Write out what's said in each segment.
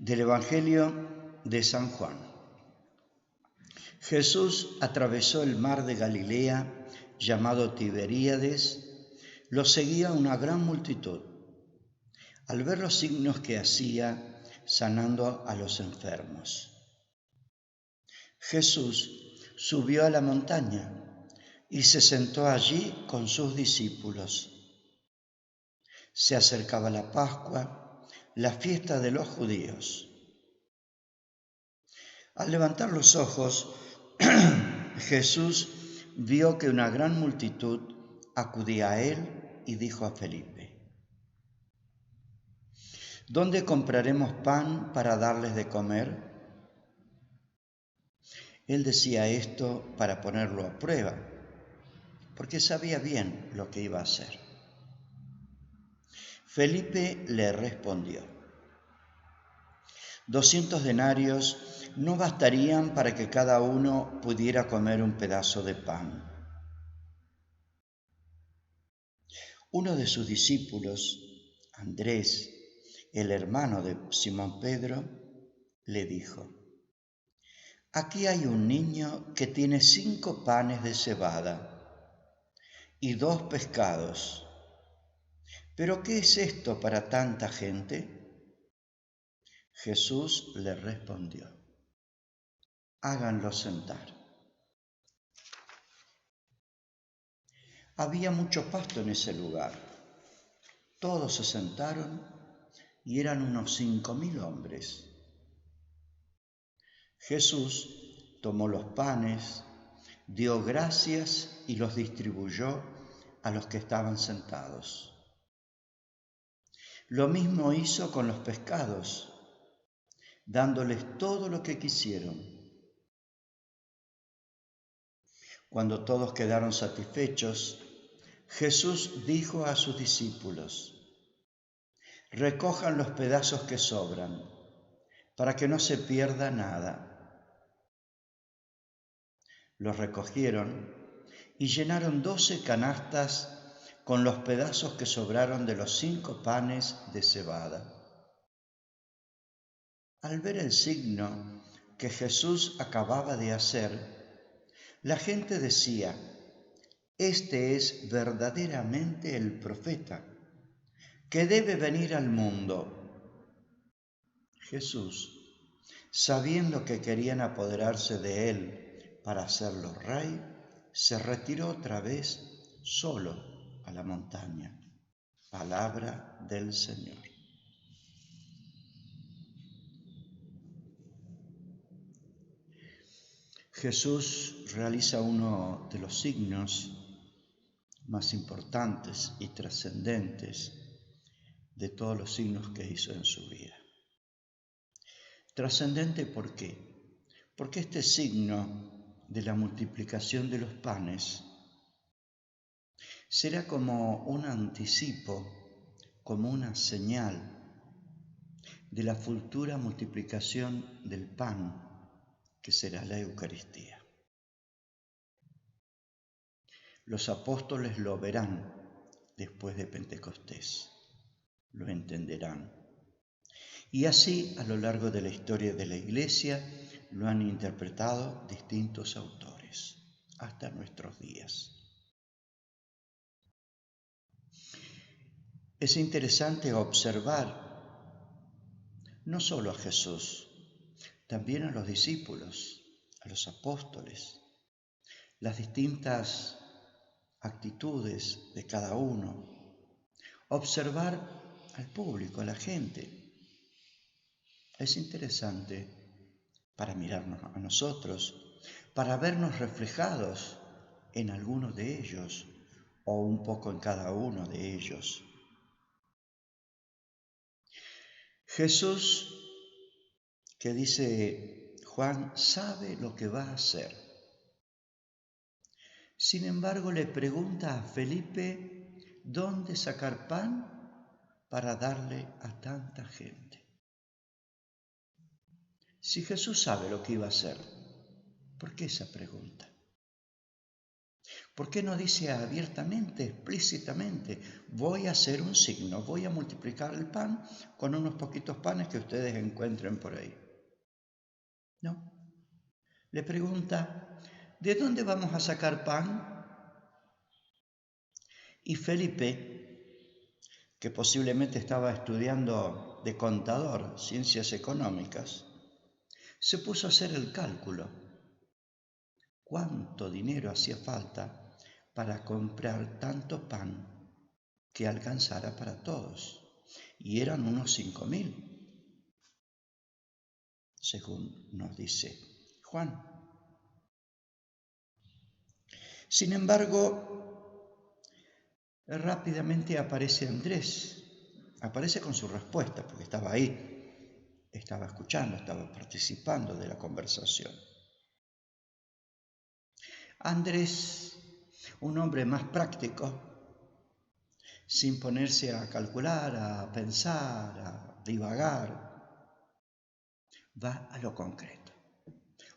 Del Evangelio de San Juan. Jesús atravesó el mar de Galilea, llamado Tiberíades. Lo seguía una gran multitud. Al ver los signos que hacía, sanando a los enfermos. Jesús subió a la montaña y se sentó allí con sus discípulos. Se acercaba la Pascua, la fiesta de los judíos. Al levantar los ojos, Jesús vio que una gran multitud acudía a él y dijo a Felipe: ¿Dónde compraremos pan para darles de comer? Él decía esto para ponerlo a prueba, porque sabía bien lo que iba a hacer. Felipe le respondió: 200 denarios no bastarían para que cada uno pudiera comer un pedazo de pan. Uno de sus discípulos, Andrés, el hermano de Simón Pedro, le dijo: Aquí hay un niño que tiene 5 panes de cebada y 2 pescados. ¿Pero qué es esto para tanta gente? Jesús le respondió: Háganlo sentar. Había mucho pasto en ese lugar. Todos se sentaron y eran unos 5.000 hombres. Jesús tomó los panes, dio gracias y los distribuyó a los que estaban sentados. Lo mismo hizo con los pescados, dándoles todo lo que quisieron. Cuando todos quedaron satisfechos, Jesús dijo a sus discípulos: Recojan los pedazos que sobran, para que no se pierda nada. Los recogieron y llenaron 12 canastas con los pedazos que sobraron de los 5 panes de cebada. Al ver el signo que Jesús acababa de hacer, la gente decía: Este es verdaderamente el profeta, que debe venir al mundo. Jesús, sabiendo que querían apoderarse de él para hacerlo rey, se retiró otra vez solo a la montaña. Palabra del Señor. Jesús realiza uno de los signos más importantes y trascendentes de todos los signos que hizo en su vida. Trascendente, ¿por qué? Porque este signo de la multiplicación de los panes será como un anticipo, como una señal de la futura multiplicación del pan, que será la Eucaristía. Los apóstoles lo verán después de Pentecostés, lo entenderán. Y así, a lo largo de la historia de la Iglesia, lo han interpretado distintos autores, hasta nuestros días. Es interesante observar no solo a Jesús, también a los discípulos, a los apóstoles, las distintas actitudes de cada uno, observar al público, a la gente. Es interesante para mirarnos a nosotros, para vernos reflejados en algunos de ellos o un poco en cada uno de ellos. Jesús, que dice Juan, sabe lo que va a hacer. Sin embargo, le pregunta a Felipe dónde sacar pan para darle a tanta gente. Si Jesús sabe lo que iba a hacer, ¿por qué esa pregunta? ¿Por qué no dice abiertamente, explícitamente, voy a hacer un signo, voy a multiplicar el pan con unos poquitos panes que ustedes encuentren por ahí? No. Le pregunta, ¿de dónde vamos a sacar pan? Y Felipe, que posiblemente estaba estudiando de contador, ciencias económicas, se puso a hacer el cálculo. ¿Cuánto dinero hacía falta para comprar tanto pan que alcanzara para todos? Y eran unos 5.000, según nos dice Juan. Sin embargo, rápidamente aparece Andrés, aparece con su respuesta, porque estaba ahí, estaba escuchando, estaba participando de la conversación. Andrés, un hombre más práctico, sin ponerse a calcular, a pensar, a divagar, va a lo concreto.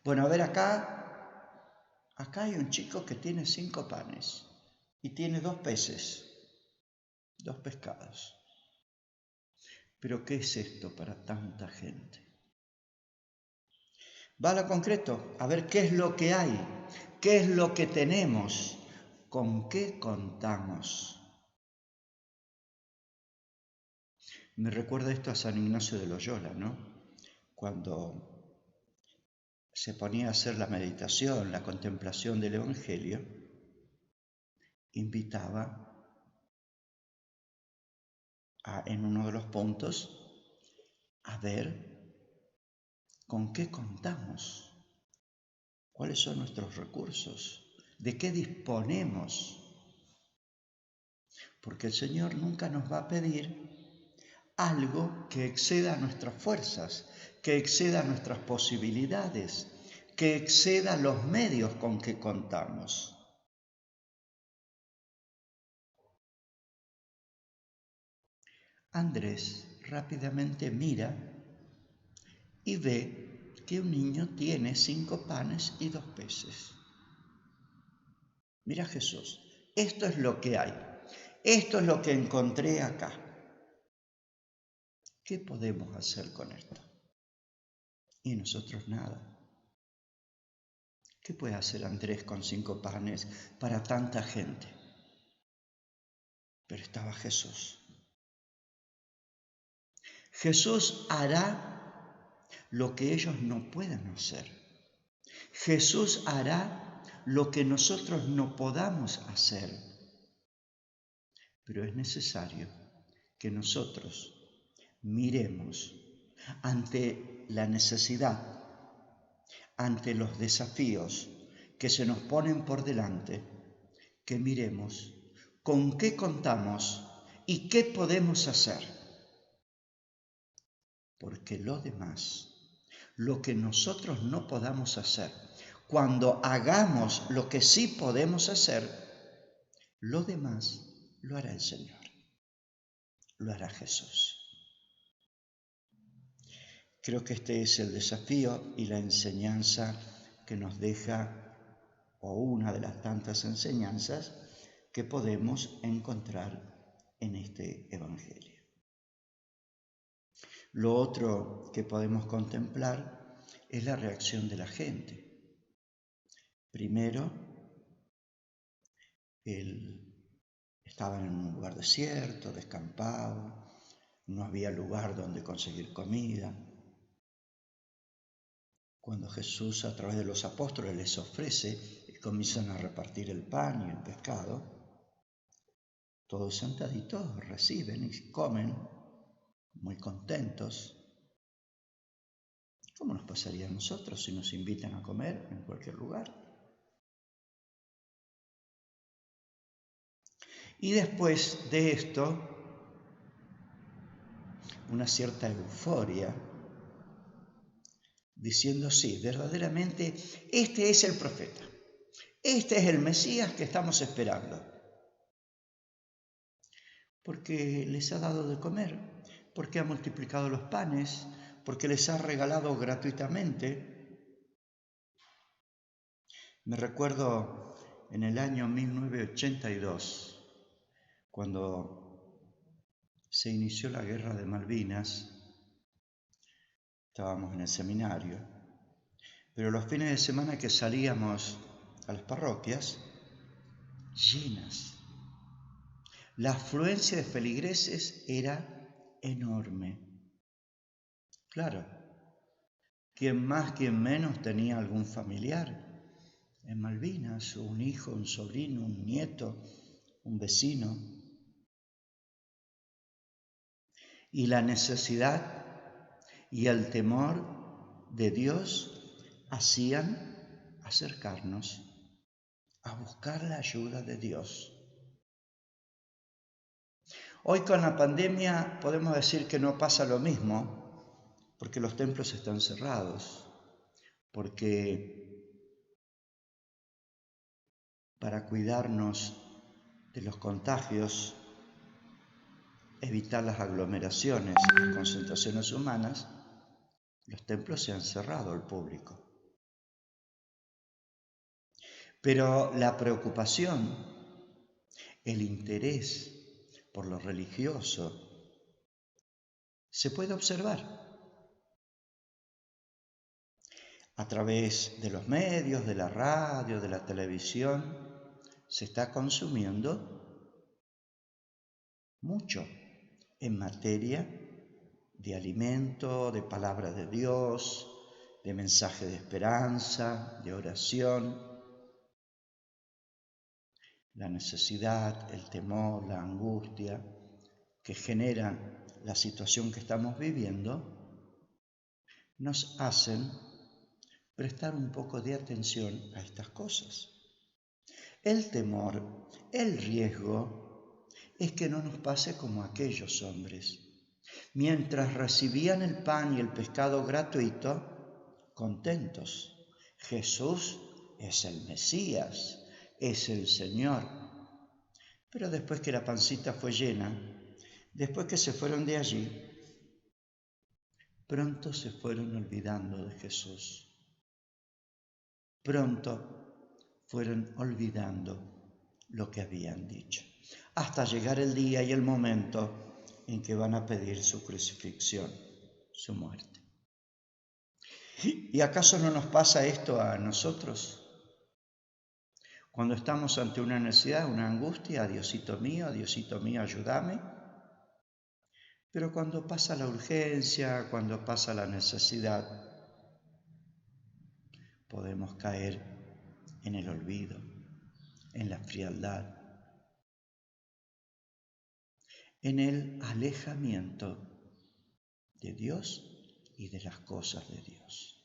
Bueno, a ver, acá hay un chico que tiene 5 panes y tiene 2 peces, 2 pescados. Pero ¿qué es esto para tanta gente? Va a lo concreto, a ver qué es lo que hay, qué es lo que tenemos, con qué contamos. Me recuerda esto a San Ignacio de Loyola, ¿no? Cuando se ponía a hacer la meditación, la contemplación del Evangelio, invitaba en uno de los puntos a ver con qué contamos, cuáles son nuestros recursos, de qué disponemos, porque el Señor nunca nos va a pedir algo que exceda nuestras fuerzas, que exceda nuestras posibilidades, que exceda los medios con que contamos. Andrés rápidamente mira y ve que un niño tiene 5 panes y 2 peces. Mira Jesús, esto es lo que hay, esto es lo que encontré acá. ¿Qué podemos hacer con esto? Y nosotros nada. ¿Qué puede hacer Andrés con 5 panes para tanta gente? Pero estaba Jesús. Jesús hará lo que ellos no puedan hacer. Jesús hará lo que nosotros no podamos hacer. Pero es necesario que nosotros miremos ante la necesidad, ante los desafíos que se nos ponen por delante, que miremos con qué contamos y qué podemos hacer. Porque lo demás, lo que nosotros no podamos hacer, cuando hagamos lo que sí podemos hacer, lo demás lo hará el Señor, lo hará Jesús. Creo que este es el desafío y la enseñanza que nos deja, o una de las tantas enseñanzas que podemos encontrar en este Evangelio. Lo otro que podemos contemplar es la reacción de la gente. Primero, estaban en un lugar desierto, descampado, no había lugar donde conseguir comida. Cuando Jesús a través de los apóstoles les ofrece y comienzan a repartir el pan y el pescado, todos sentaditos reciben y comen muy contentos. ¿Cómo nos pasaría a nosotros si nos invitan a comer en cualquier lugar? Y después de esto, una cierta euforia, diciendo, sí, verdaderamente, este es el profeta, este es el Mesías que estamos esperando. Porque les ha dado de comer, porque ha multiplicado los panes, porque les ha regalado gratuitamente. Me recuerdo en el año 1982, cuando se inició la guerra de Malvinas. Estábamos en el seminario, pero los fines de semana que salíamos a las parroquias, llenas. La afluencia de feligreses era enorme. Claro, quien más, quien menos tenía algún familiar en Malvinas, un hijo, un sobrino, un nieto, un vecino. Y la necesidad y el temor de Dios hacían acercarnos a buscar la ayuda de Dios. Hoy con la pandemia podemos decir que no pasa lo mismo, porque los templos están cerrados, porque para cuidarnos de los contagios, evitar las aglomeraciones y las concentraciones humanas, los templos se han cerrado al público. Pero la preocupación, el interés por lo religioso, se puede observar a través de los medios, de la radio, de la televisión. Se está consumiendo mucho en materia de alimento, de palabra de Dios, de mensaje de esperanza, de oración. La necesidad, el temor, la angustia que genera la situación que estamos viviendo nos hacen prestar un poco de atención a estas cosas. El temor, el riesgo, es que no nos pase como aquellos hombres. Mientras recibían el pan y el pescado gratuito, contentos. Jesús es el Mesías, es el Señor. Pero después que la pancita fue llena, después que se fueron de allí, pronto se fueron olvidando de Jesús. Pronto fueron olvidando lo que habían dicho, hasta llegar el día y el momento en que van a pedir su crucifixión, su muerte. ¿Y acaso no nos pasa esto a nosotros? Cuando estamos ante una necesidad, una angustia, Diosito mío, ayúdame. Pero cuando pasa la urgencia, cuando pasa la necesidad, podemos caer en el olvido, en la frialdad, en el alejamiento de Dios y de las cosas de Dios.